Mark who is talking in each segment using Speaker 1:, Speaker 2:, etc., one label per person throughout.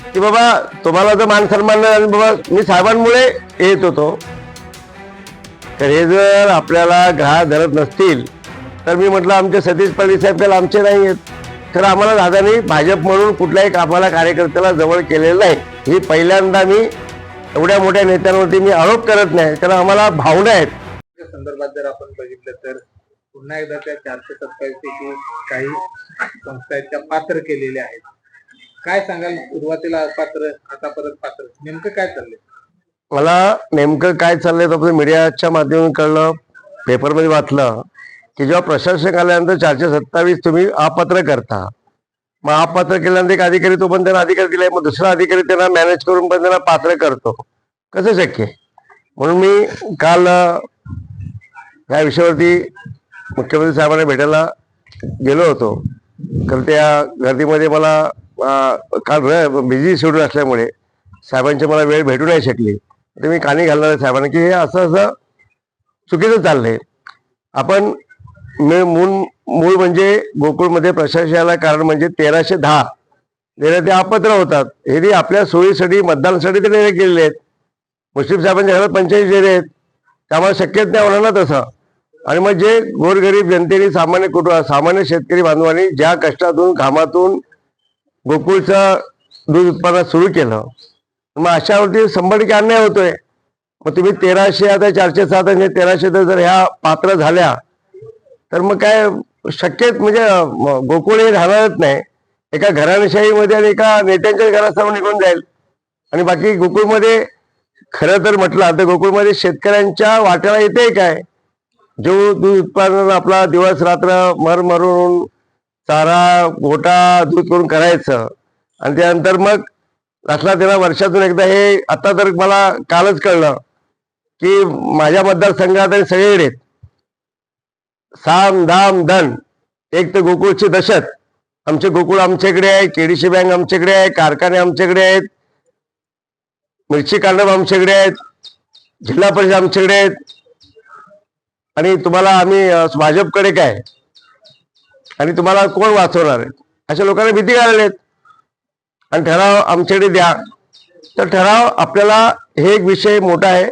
Speaker 1: की बाबा तुम्हाला जर मान सन्मान नाही आणि बाबा मी साहेबांमुळे येत होतो, तर हे जर आपल्याला ग्राह्य धरत नसतील तर मी म्हटलं आमचे सतीश पाटील साहेब त्याला आमचे नाही आहेत. तर आम्हाला दादानी भाजप म्हणून कुठल्याही आम्हाला कार्यकर्त्याला जवळ केलेलं नाही. ही पहिल्यांदा मी एवढ्या मोठ्या नेत्यांवरती मी आरोप करत नाही, कारण आम्हाला भावना आहेत.
Speaker 2: त्या संदर्भात जर आपण बघितलं तर पुन्हा एकदा त्या 427 पैकी काही संस्था आहेत त्या पात्र केलेल्या आहेत. काय सांगाल, सुरुवातीला अपात्र आता परत पात्र, नेमकं काय चाललंय?
Speaker 1: मला नेमकं काय चाललंय तर मीडियाच्या माध्यमातून कळलं, पेपरमध्ये वाचलं की जेव्हा प्रशासक आल्यानंतर 427 तुम्ही अपात्र करता. मग अपात्र केल्यानंतर एक अधिकारी तो पण त्यांना अधिकार दिलाय, मग दुसरा अधिकारी त्यांना मॅनेज करून पण त्यांना पात्र करतो. कसं शक्य? म्हणून मी काल या विषयावरती मुख्यमंत्री साहेबांना भेटायला गेलो होतो. तर त्या गर्दीमध्ये मला काल बिझी शेड्यूल असल्यामुळे साहेबांची मला वेळ भेटू नाही शकली. तर मी कानी घालणार आहे साहेबांना की हे असं असं चुकीचं चाललंय. आपण मूळ म्हणजे गोकुळमध्ये प्रशासनाला कारण म्हणजे 1310 निर्णय ते अपात्र होतात. हे आपल्या सोयीसाठी मतदानासाठी ते निर्णय केलेले आहेत. मुश्रीफ साहेबांच्या घरात 45 डेरे आहेत, त्यामुळे शक्यच नाही होणार ना तसं. आणि मग जे गोरगरीब जनतेने सामान्य शेतकरी बांधवांनी ज्या कष्टातून घामातून गोकुळचं दूध उत्पादन सुरू केलं, मग अशावरती 100% अन्याय होतोय. मग तुम्ही 1300 आता 407 आणि 1300 जर ह्या पात्र झाल्या तर मग काय शक्यच म्हणजे गोकुळ हे राहणारच नाही. एका घराणेशाहीमध्ये आणि एका नेत्यांच्या घरासमोर निघून जाईल. आणि बाकी गोकुळमध्ये खरं तर म्हटलं तर गोकुळमध्ये शेतकऱ्यांच्या वाट्याला येते काय? जो दूध उत्पादन आपला दिवस रात्र मरून चारा गोटा दूध करून करायचं आणि त्यानंतर मग असला त्याला वर्षातून एकदा, हे आता तर मला कालच कळलं की माझ्या मतदारसंघात आणि सगळीकडे साम दाम दन, एक तर गोकुळची दशत. आमचे गोकुळ आमच्याकडे आहे, केडीसी बँक आमच्याकडे आहे, कारखाने आमच्याकडे आहेत, मिरची कांडप आमच्याकडे आहेत, जिल्हा परिषद आमच्याकडे आहेत. आणि तुम्हाला आम्ही भाजपकडे काय आणि तुम्हाला कोण वाचवणार आहे अशा लोकांना भीती घालले आहेत. आणि ठराव आमच्याकडे द्या, तर ठराव आपल्याला हे एक विषय मोठा आहे.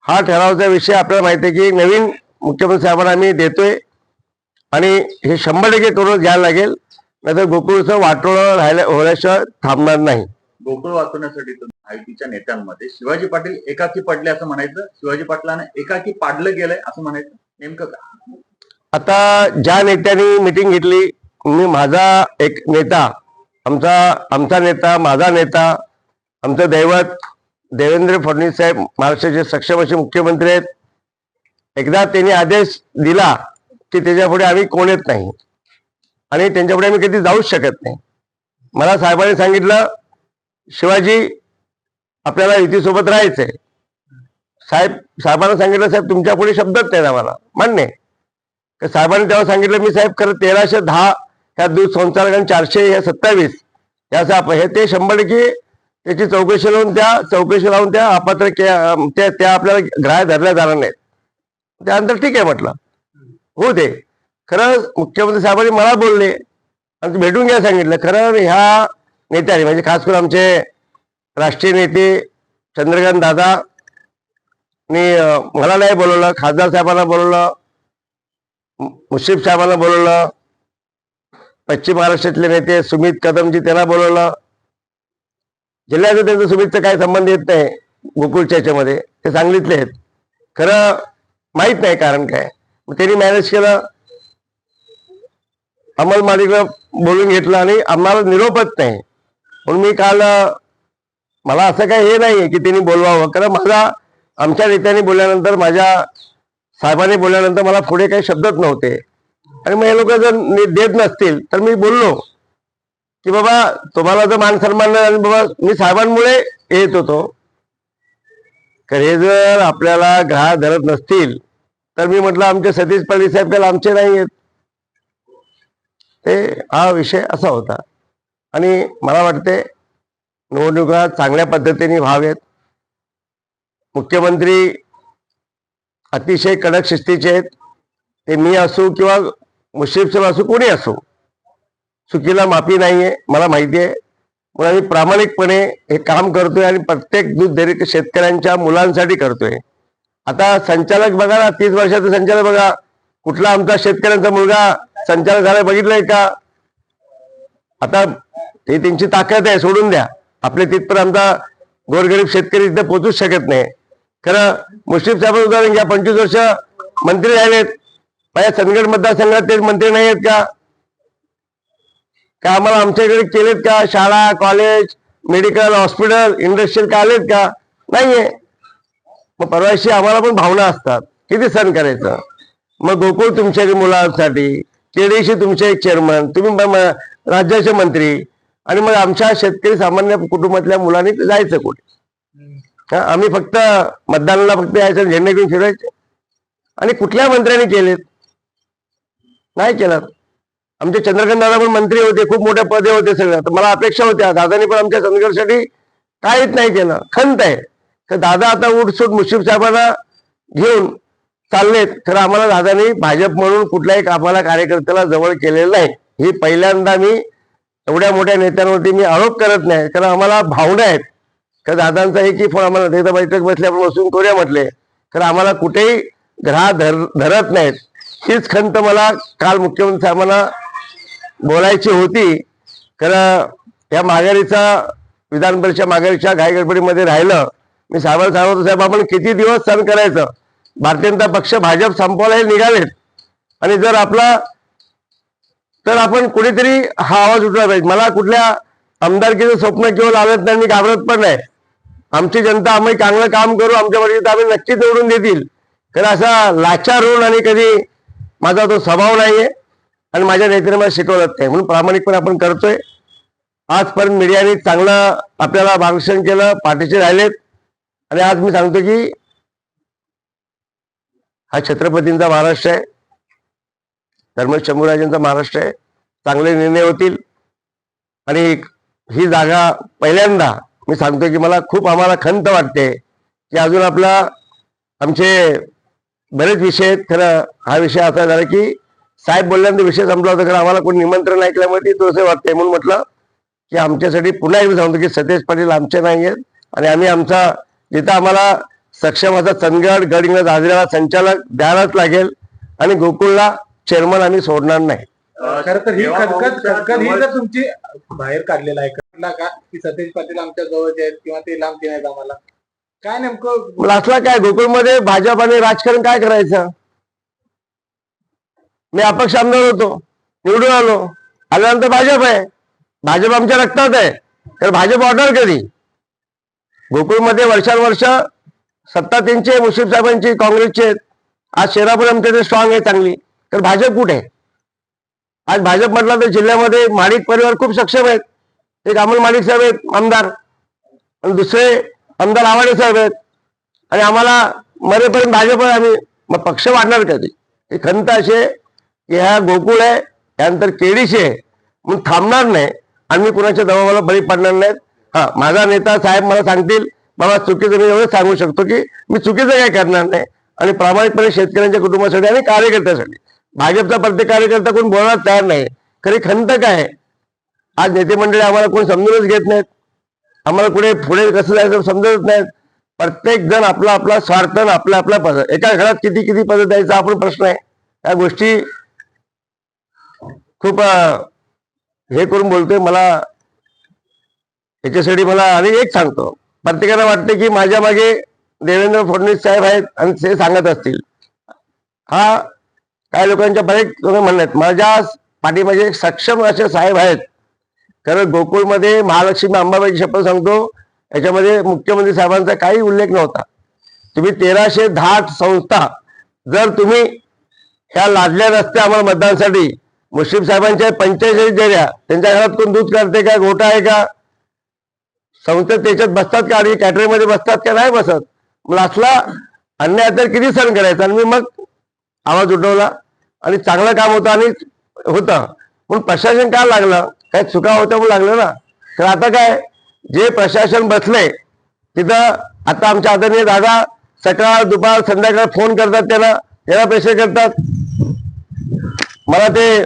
Speaker 1: हा ठरावचा विषय आपल्याला माहिती आहे की नवीन मुख्यमंत्री साहेबांना आम्ही देतोय आणि हे 100% करून घ्यायला लागेल, नाहीतर गोकुळचं वाटोळं होण्याशिवाय थांबणार नाही.
Speaker 3: गोकुळ वाचवण्यासाठी महायुतीच्या नेत्यांमध्ये शिवाजी पाटील एकाकी पडले असं म्हणायचं, शिवाजी पाटलांना एकाकी पाडलं गेलंय असं म्हणायचं, नेमकं काय?
Speaker 1: आता ज्या नेत्यांनी मिटिंग घेतली, मी माझा एक नेता, आमचा नेता, माझा नेता, आमचं दैवत देवेंद्र फडणवीस साहेब महाराष्ट्राचे सक्षम असे मुख्यमंत्री आहेत. एकदा त्यांनी आदेश दिला की त्याच्यापुढे आम्ही कोण येत नाही आणि त्यांच्यापुढे आम्ही कधी जाऊच शकत नाही. मला साहेबांनी सांगितलं शिवाजी आपल्याला युतीसोबत राहायचंय. साहेबांना सांगितलं साहेब तुमच्या पुढे शब्दच नाही आम्हाला मान्य. साहेबांनी तेव्हा सांगितलं मी साहेब खरं 1310 ह्या दूध संचालक आणि 400 ह्या 27 याचा हे ते 100% त्याची चौकशी लावून त्या अपात्र त्या आपल्याला ग्राह्य धरल्या जाणार नाहीत. त्यानंतर ठीक आहे म्हटलं हो ते खरं मुख्यमंत्री साहेबांनी मला बोलले आणि भेटून घ्या सांगितलं. खरं ह्या नेत्याने म्हणजे खास करून आमचे राष्ट्रीय नेते चंद्रकांत दादा मला नाही बोलवलं, खासदार साहेबांना बोलवलं, मुश्रीफ साहेबांना बोलवलं, पश्चिम महाराष्ट्रातले नेते सुमित कदमजी त्यांना बोलवलं. जिल्ह्याचं त्यांचं सुमितचं काही संबंध येत नाही गोकुळच्या याच्यामध्ये, ते सांगलीतले आहेत. खरं माहित नाही कारण काय. मग त्यांनी मॅनेज केलं, अंमल मालिकला बोलून घेतलं आणि आम्हाला निरोपच नाही. म्हणून मी काल मला असं काही हे नाहीये की त्यांनी बोलवावं, कारण आमच्या नेत्यांनी बोलल्यानंतर, माझ्या साहेबांनी बोलल्यानंतर मला पुढे काही शब्दच नव्हते. आणि मग हे लोक जर देत नसतील तर मी बोललो की बाबा तुम्हाला जर मान सन्मान नाही आणि बाबा मी साहेबांमुळे येत होतो, तर हे जर आपल्याला ग्राह्य धरत नसतील तर मी म्हटलं आमचे सतीश पाटील साहेब त्याला आमचे नाही आहेत. ते हा विषय असा होता. आणि मला वाटते निवडणुका चांगल्या पद्धतीने व्हावेत. मुख्यमंत्री अतिशय कडक शिस्तीचे आहेत. ते मी असो किंवा मुश्रीफ साहेब असो, कोणी असो, चुकीला माफी नाहीये मला माहिती आहे. म्हणून आम्ही प्रामाणिकपणे हे काम करतोय आणि प्रत्येक दूध डेअरी शेतकऱ्यांच्या मुलांसाठी करतोय. आता संचालक बघा ना, 30 वर्षाचा संचालक बघा, कुठला आमचा शेतकऱ्यांचा मुलगा संचालक झाला बघितलंय का? आता ही त्यांची ताकद आहे, सोडून द्या. आपले तिथपर्यंत आमचा गोरगरीब शेतकरी तिथे पोहोचूच शकत नाही. खरं मुश्रीफ साहेब उदाहरण घ्या, 25 वर्ष मंत्री राहिलेत, माझ्या चंदगड मतदारसंघात ते मंत्री नाही आहेत का? आम्हाला आमच्याकडे केलेत का? शाळा, कॉलेज, मेडिकल, हॉस्पिटल, इंडस्ट्रियल काय आलेत का? नाहीये. मग परवाशी आम्हाला पण भावना असतात, किती सण करायचं. मग गोकुळ तुमच्या मुलांसाठी, केडीशी तुमचे एक चेअरमन, तुम्ही राज्याचे मंत्री, आणि मग आमच्या शेतकरी सामान्य कुटुंबातल्या मुलांनी जायचं कुठे? आम्ही फक्त मतदानाला फक्त यायचं, झेंडे घेऊन फिरायचे. आणि कुठल्या मंत्र्यांनी केलेत? नाही केलं. आमचे चंद्रकांत दादा पण मंत्री होते, खूप मोठ्या पदे होते सगळं. तर मला अपेक्षा होत्या, दादानी पण आमच्या चंदगडसाठी काहीच नाही केलं. खंत आहे. तर दादा आता उठसूट मुश्रीफ साहेबांना घेऊन चाललेत. खरं आम्हाला दादानी भाजप म्हणून कुठल्याही आम्हाला कार्यकर्त्याला जवळ केलेलं नाही. ही पहिल्यांदा मी एवढ्या मोठ्या नेत्यांवरती मी आरोप करत नाही, कारण आम्हाला भावना आहेत. तर दादांचा एकही फोन आम्हाला एकदा बैठक बसल्या आपण बसून करूया म्हटले, तर आम्हाला कुठेही ग्रह धरत नाहीत. हीच खंत मला काल मुख्यमंत्री साहेबांना बोलायची होती. खरं या माघारीचा विधान परिषद माघारीच्या घाईगडबडीमध्ये राहिलं. मी साहेबांना सांगत होतो, साहेब आपण किती दिवस सहन करायचं? भारतीय जनता पक्ष भाजप संपवायला निघालेत, आणि जर आपला तर आपण कुठेतरी हा आवाज उठला पाहिजे. मला कुठल्या आमदारकीचं स्वप्न केवळ लावत नाही, मी घाबरत पण नाही. आमची जनता आम्ही चांगलं काम करू, आमच्या वरती आम्ही नक्कीच निवडून देतील. खरं असा लाचार होऊन आणि कधी माझा तो स्वभाव नाहीये, आणि माझ्या नेत्याने मला शिकवलंच नाही. म्हणून प्रामाणिकपणे आपण करतोय. आजपर्यंत मीडियाने चांगलं आपल्याला मार्गदर्शन केलं, पाठीशी राहिलेत. आणि आज मी सांगतो की हा छत्रपतींचा महाराष्ट्र आहे, धर्मेश शंभूराजांचा महाराष्ट्र आहे. चांगले निर्णय होतील. आणि ही जागा पहिल्यांदा मी सांगतोय की मला खूप आम्हाला खंत वाटते की अजून आमचे बरेच विषय आहेत. खरं हा विषय असा झाला की साहेब बोलल्यानंतर विषय संपला होता. खरं आम्हाला कोणी निमंत्रण ऐकल्यामुळे ती थोडंसं वाटतंय. म्हणून म्हटलं की आमच्यासाठी पुन्हा एकदा सांगतो की सतेज पाटील आमचे नाही आहेत, आणि आम्ही आमचा जिथं आम्हाला सक्षम असा चंदगड गडहिंग्लज हाजऱ्याला संचालक द्यायलाच लागेल, आणि गोकुळला चेअरमन आम्ही सोडणार नाही.
Speaker 2: खरं तर ही खदखद ही जर तुमची बाहेर काढलेला आहे का की सतेज पाटील आमच्या जवळचे आहेत किंवा ते लांबचे नाहीत, आम्हाला काय नेमकं
Speaker 1: मला असला काय गोकुळमध्ये भाजप आणि राजकारण काय करायचं? मी अपक्ष आमदार होतो, निवडून आल्यानंतर भाजप आहे, भाजप आमच्या रक्तात आहे. तर भाजप वाटणार कधी? गोकुळमध्ये वर्षानुवर्ष सत्ता त्यांची आहे, मुश्रीफ साहेबांची, काँग्रेसची आहेत. आज शहरापुढे आमच्याकडे स्ट्रॉंग आहे चांगली. तर भाजप कुठे आहे? आज भाजप म्हटलं तर जिल्ह्यामध्ये माडिक परिवार खूप सक्षम आहेत. एक अमोल माडिक साहेब आहेत आमदार, आणि दुसरे आमदार आवाडे साहेब आहेत. आणि आम्हाला मरेपर्यंत भाजप आहे. आम्ही मग पक्ष वाढणार कधी? ही खंत अशी आहे की ह्या गोकुळ आहे, त्यानंतर केडीशी आहे, म्हणून थांबणार नाही. आणि मी कुणाच्या दबावाला बळी पडणार नाहीत. हा, माझा नेता साहेब मला सांगतील बाबा चुकीचं, मी एवढं सांगू शकतो की मी चुकीचं काय करणार नाही, आणि प्रामाणिकपणे शेतकऱ्यांच्या कुटुंबासाठी आणि कार्यकर्त्यासाठी. भाजपचा प्रत्येक कार्यकर्ता कोण बोलणार तयार नाही. खरी खंत काय? आज नेते मंडळी आम्हाला कोण समजूनच घेत नाहीत. आम्हाला पुढे कसं जायचं समजत नाहीत. प्रत्येक जण आपला आपला स्वार्थ, आपला आपला पद. एका घरात किती किती पद द्यायचा आपण प्रश्न आहे. या गोष्टी खूप हे करून बोलतोय. मला याच्यासाठी मला आणि एक सांगतो, प्रत्येकाला वाटते की माझ्या मागे देवेंद्र फडणवीस साहेब आहेत आणि ते सांगत असतील. हा काही लोकांच्या बरेच लोक म्हणतात, माझ्या पाठीमागे एक सक्षम असे साहेब आहेत. खरं गोकुळमध्ये महालक्ष्मी अंबाबाईची शपथ सांगतो, याच्यामध्ये मुख्यमंत्री साहेबांचा काही उल्लेख नव्हता. तुम्ही 1310 संस्था जर तुम्ही ह्या लादल्या नसत्या आम्हाला मतदानासाठी, मुश्रीफ साहेबांच्या 45 डेऱ्या, त्यांच्या घरात कोण दूध करते का, घोटा आहे का, संस्थेत त्याच्यात बसतात का, आणि कॅटरिंगमध्ये बसतात का, नाही बसत. मला असला अन्याय तर किती सहन करायचा. आणि मी मग आवाज उठवला, आणि चांगलं काम होतं आणि होतं म्हणून प्रशासन काय लागलं, काय चुका होत्या म्हणून लागलं ना. तर आता काय, जे प्रशासन बसले तिथं, आता आमच्या आदरणीय दादा सकाळ दुपार संध्याकाळ फोन करतात, त्याला प्रेशर करतात. मला ते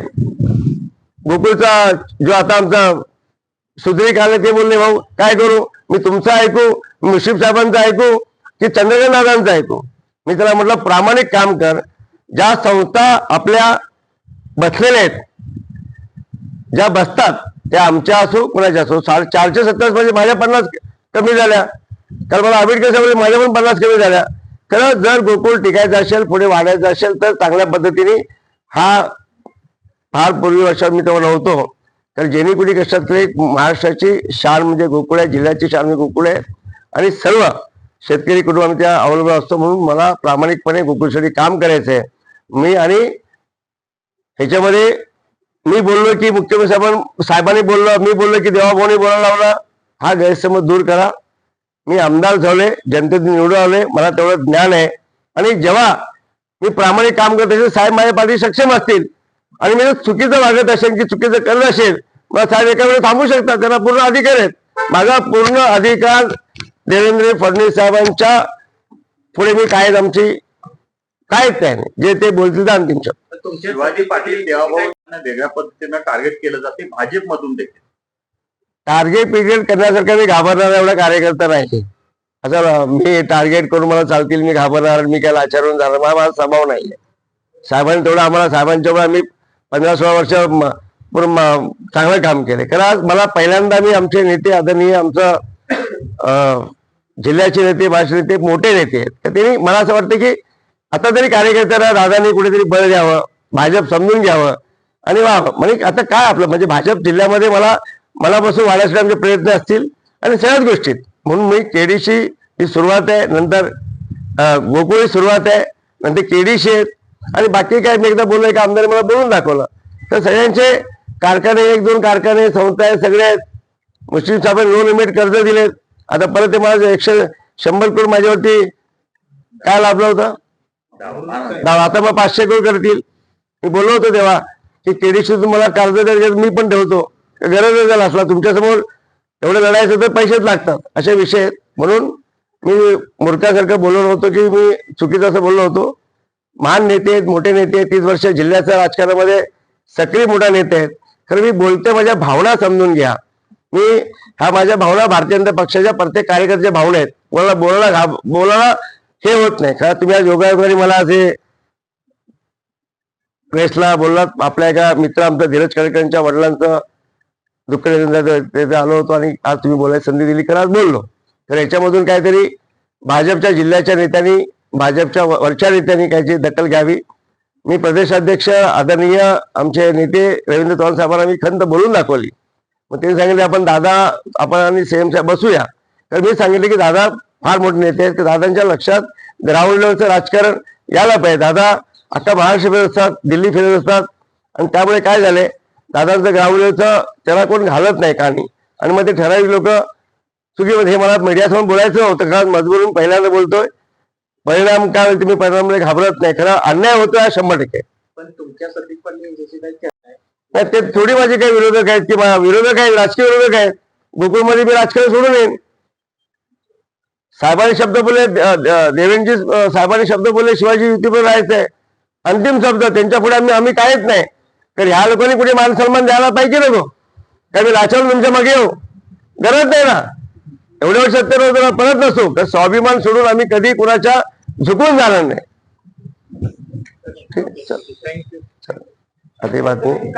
Speaker 1: गोकुळचा जो आता आमचा सुधरी आले ते बोलले भाऊ काय करू, मी तुमचं ऐकू, मुश्रीफ साहेबांचं ऐकू की चंद्रकांत दादांचं ऐकू. मी त्याला म्हटलं प्रामाणिक काम कर. ज्या संस्था आपल्या बसलेल्या आहेत, ज्या बसतात त्या आमच्या असो कोणाच्या असो, 427 म्हणजे माझ्या 50 कमी झाल्या. कारण मला आंबेडकर साहेब माझ्या पण 50 कमी झाल्या. खरं जर गोकुळ टिकायचं असेल, पुढे वाढायचं असेल तर चांगल्या पद्धतीने हा फार पूर्वी वर्षात मी तेव्हा नव्हतो, तर जेनी कुणी कष्टातले महाराष्ट्राची शान म्हणजे गोकुळ आहे, जिल्ह्याची शान म्हणजे गोकुळ आहे आणि सर्व शेतकरी कुटुंब त्या अवलंबून असतो. म्हणून मला प्रामाणिकपणे गोकुळसाठी काम करायचं आहे. मी आणि ह्याच्यामध्ये मी बोललो की मुख्यमंत्री साहेबांनी बोललो, मी बोललो की देवाभाऊनी बोलायला लावला. हा गैरसमज दूर करा. मी आमदार झाले, जनतेने निवडून आले, मला तेवढं ज्ञान आहे आणि जेव्हा मी प्रामाणिक काम करत असेल, साहेब माझ्या पाठी सक्षम असतील आणि मी चुकीचं वागत असेल की चुकीचं करत असेल, मला साहेब एका वेळेस थांबू शकतात, त्यांना पूर्ण अधिकार आहेत. माझा पूर्ण अधिकार देवेंद्र फडणवीस साहेबांच्या पुढे मी काय आमची कायच काय नाही, जे ते बोलतील ते अंतिम शब्द.
Speaker 3: तुमचे शिवाजी पाटील देवाभाऊ यांना वेगळ्या पद्धतीनं टार्गेट केलं जाते भाजपमधून देखील.
Speaker 1: टार्गेट पिरियड करण्यासारखा मी घाबरणारा एवढा कार्यकर्ता नाही. असं मी टार्गेट करून मला चालतील, मी घाबरणार, मी काय लाचारून जाणार, माझा स्वभाव नाही. साहेबांनी तेवढं आम्हाला, साहेबांच्या आम्ही 15-16 वर्ष पूर्ण चांगलं काम केले. कारण आज मला पहिल्यांदा मी आमचे नेते आदरणीय आमचं जिल्ह्याचे नेते, भाषे नेते, मोठे नेते आहेत, तर त्यांनी मला असं वाटतं की आता तरी कार्यकर्त्यांना दादांनी कुठेतरी बळ द्यावं, भाजप समजून घ्यावं आणि वा म्हणजे आता काय आपलं म्हणजे भाजप जिल्ह्यामध्ये मलापासून वाढण्यासाठी आमचे प्रयत्न असतील आणि सगळ्याच गोष्टीत. म्हणून मी केडीशी ही सुरुवात आहे, नंतर गोकुळी सुरुवात आहे, नंतर केडीशी आहेत आणि बाकी काय मी एकदा बोललोय की आमदार मला बोलून दाखवलं. तर सगळ्यांचे कारखाने, 1-2 कारखाने, संस्था आहेत, सगळे आहेत. मुस्लिम साहेबांनी नो लिमिट कर्ज दिलेत. आता परत ते मला 100 करोड माझ्यावरती काय लाभलं होतं, आता मग 500 करोड करतील. मी बोललो होतो तेव्हा की केडीशी तुम्हाला कर्ज द्यायचं मी पण ठेवतो, गरज झाला असला तुमच्यासमोर एवढं लढायचं तर पैसेच लागतात, असे विषय आहेत. म्हणून मी मूर्खासारखं बोललो नव्हतो की मी चुकीचं असं बोललो होतो. महान नेते आहेत, मोठे नेते आहेत, 30 वर्ष जिल्ह्याच्या राजकारणामध्ये सक्रिय मोठा नेते आहेत. खरं मी बोलते माझ्या भावना समजून घ्या. मी ह्या माझ्या भावना भारतीय जनता पक्षाच्या प्रत्येक कार्यकर्त्याच्या भावना आहेत. बोलायला हे होत नाही. खरं तुम्ही आज योगायोगाने मला असे प्रेसला बोललात. आपल्या एका मित्र आमचा धीरज केळकरांच्या वडिलांचं दुःख तिथे आलो होतो आणि आज तुम्ही बोलायची संधी दिली, कारण आज बोललो. तर याच्यामधून काहीतरी भाजपच्या जिल्ह्याच्या नेत्यांनी, भाजपच्या वरच्या नेत्यांनी काहीची दखल घ्यावी. मी प्रदेशाध्यक्ष आदरणीय आमचे नेते रवींद्र चव्हाण साहेबांना मी खंत बोलून दाखवली. मग त्यांनी सांगितले आपण आणि सीएम साहेब बसूया. तर मी सांगितले की दादा फार मोठे नेते आहेत, तर दादांच्या लक्षात ग्राउंड लेवलचं राजकारण यायला पाहिजे. दादा आता महाराष्ट्र फिरत असतात, दिल्ली फिरत असतात आणि त्यामुळे काय झालंय, दादांचं ग्राउंड लेवलचं त्याला कोण घालत नाही कानी आणि मग ते ठराविक लोक चुकीमध्ये. हे मला मीडियासमोर बोलायचं होतं, कारण मजबूरून पहिल्यांदा बोलतोय. परिणाम काय होईल तुम्ही परिणामाला घाबरत नाही. खरं अन्याय होतो 100%.
Speaker 2: पण तुमच्यासाठी पण
Speaker 1: नाही ते थोडी माझे काही विरोधक आहेत की विरोधक आहेत, राजकीय विरोधक आहेत. गोकुळमध्ये मी राजकारण सोडून येईन. साहेबांनी शब्द बोलले, देवेंद्रजी साहेबांनी शब्द बोलले, शिवाजी युतीवर राहायचंय, अंतिम शब्द. त्यांच्या पुढे आम्ही काहीच नाही. तर ह्या लोकांनी कुठे मान सन्मान द्यायला पाहिजे ना गो. काय मी लाचारून तुमच्या मागे येऊ, गरज नाही ना. एवढ्या वर्ष सत्तेवर परत नसतो तर स्वाभिमान सोडून आम्ही कधी कुणाच्या झुकून जाणार नाही. ठीक आहे, चल. आता ही बातमी